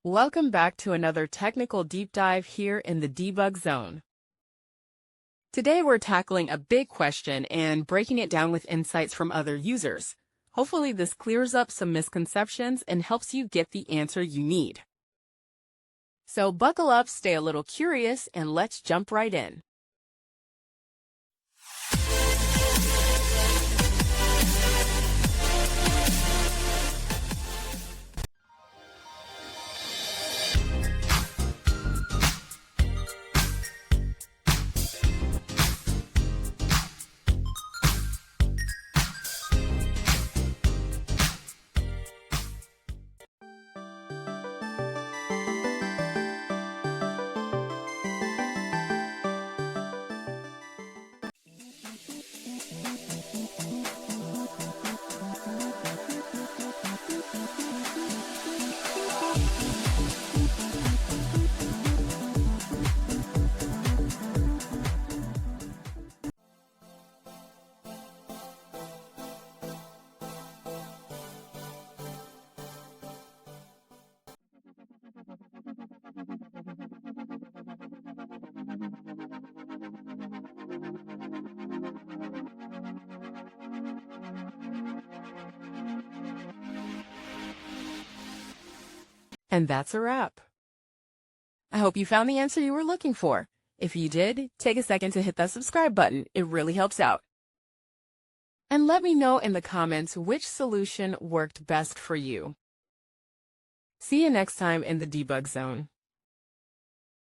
Welcome back to another technical deep dive here in the debug zone. Today we're tackling a big question and breaking it down with insights from other users. Hopefully this clears up some misconceptions and helps you get the answer you need. So buckle up, stay a little curious, and let's jump right in. And that's a wrap. I hope you found the answer you were looking for. If you did, take a second to hit that subscribe button. It really helps out. And let me know in the comments which solution worked best for you. See you next time in the debug zone.